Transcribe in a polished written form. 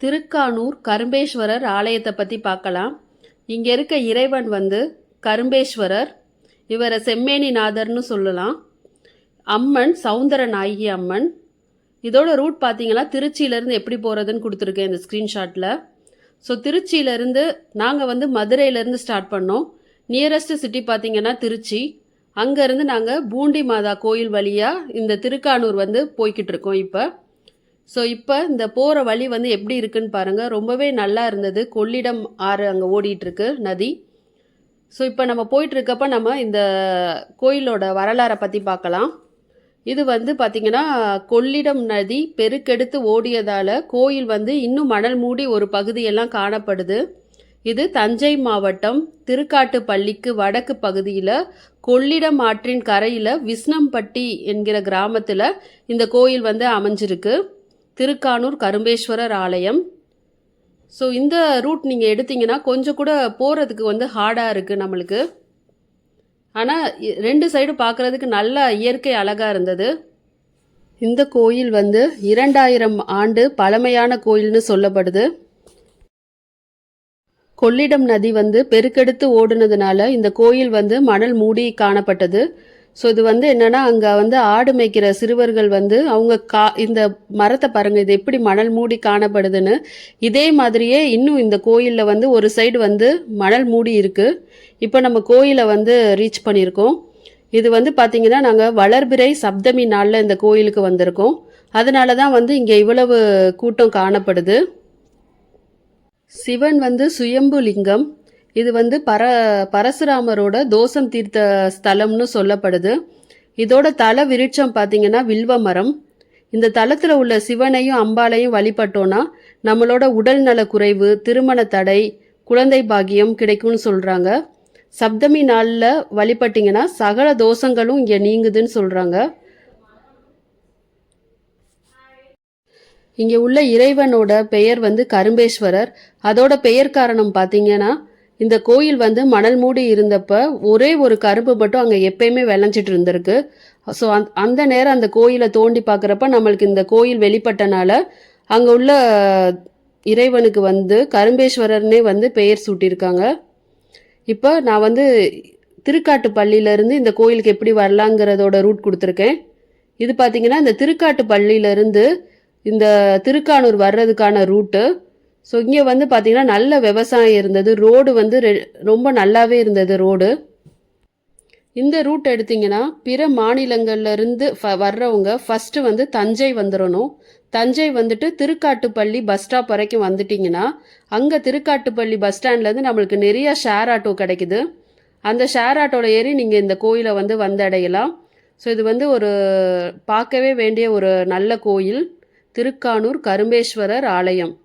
திருக்கானூர் கரும்பேஸ்வரர் ஆலயத்தை பற்றி பார்க்கலாம். இங்கே இருக்க இறைவன் வந்து கரும்பேஸ்வரர். இவரை செம்மேனிநாதர்னு சொல்லலாம். அம்மன் சௌந்தர நாயகி அம்மன். இதோட ரூட் பார்த்தீங்கன்னா திருச்சியிலேருந்து எப்படி போகிறதுன்னு கொடுத்துருக்கேன் இந்த ஸ்க்ரீன்ஷாட்டில். ஸோ திருச்சியிலேருந்து நாங்கள் வந்து மதுரையிலேருந்து ஸ்டார்ட் பண்ணோம். நியரஸ்ட் சிட்டி பார்த்தீங்கன்னா திருச்சி. அங்கேருந்து நாங்கள் பூண்டி மாதா கோயில் வழியாக இந்த திருக்கானூர் வந்து போய்கிட்டு இருக்கோம் இப்போ. ஸோ இப்போ இந்த போகிற வழி வந்து எப்படி இருக்குன்னு பாருங்கள். ரொம்பவே நல்லா இருந்தது. கொள்ளிடம் ஆறு அங்கே ஓடிட்டுருக்கு, நதி. ஸோ இப்போ நம்ம போயிட்டுருக்கப்ப நம்ம இந்த கோயிலோட வரலாறை பற்றி பார்க்கலாம். இது வந்து பார்த்திங்கன்னா கொள்ளிடம் நதி பெருக்கெடுத்து ஓடியதால் கோயில் வந்து இன்னும் மணல் மூடி ஒரு பகுதியெல்லாம் காணப்படுது. இது தஞ்சை மாவட்டம் திருக்காட்டுப்பள்ளிக்கு வடக்கு பகுதியில் கொள்ளிடம் ஆற்றின் கரையில் விஸ்னம்பட்டி என்கிற கிராமத்தில் இந்த கோயில் வந்து அமைஞ்சிருக்கு. திருக்கானூர் கரும்பேஸ்வரர் ஆலயம். ஸோ இந்த ரூட் நீங்கள் எடுத்தீங்கன்னா கொஞ்சம் கூட போகிறதுக்கு வந்து ஹார்டாக இருக்குது நம்மளுக்கு. ஆனால் ரெண்டு சைடு பார்க்குறதுக்கு நல்ல இயற்கை அழகாக இருந்தது. இந்த கோயில் வந்து 2000 ஆண்டு பழமையான கோயில்னு சொல்லப்படுது. கொள்ளிடம் நதி வந்து பெருக்கெடுத்து ஓடுனதுனால இந்த கோயில் வந்து மணல் மூடி காணப்பட்டது. ஸோ இது வந்து என்னென்னா அங்கே வந்து ஆடு மேய்க்கிற சிறுவர்கள் வந்து அவங்க இந்த மரத்தை பாருங்கள், இது எப்படி மணல் மூடி காணப்படுதுன்னு. இதே மாதிரியே இன்னும் இந்த கோயிலில் வந்து ஒரு சைடு வந்து மணல் மூடி இருக்குது. இப்போ நம்ம கோயிலை வந்து ரீச் பண்ணியிருக்கோம். இது வந்து பார்த்திங்கன்னா நாங்கள் வளர்பிறை சப்தமி நாளில் இந்த கோயிலுக்கு வந்திருக்கோம். அதனால தான் வந்து இங்கே இவ்வளவு கூட்டம் காணப்படுது. சிவன் வந்து சுயம்பு லிங்கம். இது வந்து பரசுராமரோட தோஷம் தீர்த்த ஸ்தலம்னு சொல்லப்படுது. இதோட தல விருட்சம் பார்த்தீங்கன்னா வில்வ மரம். இந்த தலத்தில் உள்ள சிவனையும் அம்பாளையும் வழிபட்டோன்னா நம்மளோட உடல் நல குறைவு, திருமண தடை, குழந்தை பாக்கியம் கிடைக்கும்னு சொல்கிறாங்க. சப்தமி நாளில் வழிபட்டிங்கன்னா சகல தோஷங்களும் இங்கே நீங்குதுன்னு சொல்கிறாங்க. இங்கே உள்ள இறைவனோட பெயர் வந்து கரும்பேஸ்வரர். அதோட பெயர் காரணம் பார்த்தீங்கன்னா இந்த கோயில் வந்து மணல் மூடி இருந்தப்ப ஒரே ஒரு கரும்பு மட்டும் அங்கே எப்பயுமே விளைஞ்சிட்டு இருந்திருக்கு. ஸோ அந்த நேரம் அந்த கோயிலை தோண்டி பார்க்குறப்ப நம்மளுக்கு இந்த கோயில் வெளிப்பட்டனால அங்கே உள்ள இறைவனுக்கு வந்து கரும்பேஸ்வரர்னே வந்து பெயர் சூட்டியிருக்காங்க. இப்போ நான் வந்து திருக்காட்டுப்பள்ளியிலேருந்து இந்த கோயிலுக்கு எப்படி வரலாங்கிறதோட ரூட் கொடுத்துருக்கேன். இது பார்த்திங்கன்னா இந்த திருக்காட்டுப்பள்ளியிலேருந்து இந்த திருக்கானூர் வர்றதுக்கான ரூட்டு. ஸோ இங்கே வந்து பார்த்திங்கன்னா நல்ல விவசாயம் இருந்தது. ரோடு வந்து ரொம்ப நல்லாவே இருந்தது ரோடு. இந்த ரூட் எடுத்திங்கன்னா பிற மாநிலங்கள்லேருந்து வர்றவங்க ஃபஸ்ட்டு வந்து தஞ்சை வந்துடணும். தஞ்சை வந்துட்டு திருக்காட்டுப்பள்ளி பஸ் ஸ்டாப் வரைக்கும் வந்துட்டிங்கன்னா அங்கே திருக்காட்டுப்பள்ளி பஸ் ஸ்டாண்ட்லேருந்து நம்மளுக்கு நிறையா ஷேர் ஆட்டோ கிடைக்குது. அந்த ஷேர் ஆட்டோவில் ஏறி நீங்கள் இந்த கோயிலை வந்து வந்தடையலாம். ஸோ இது வந்து ஒரு பார்க்கவே வேண்டிய ஒரு நல்ல கோயில், திருக்கானூர் கரும்பேஸ்வரர் ஆலயம்.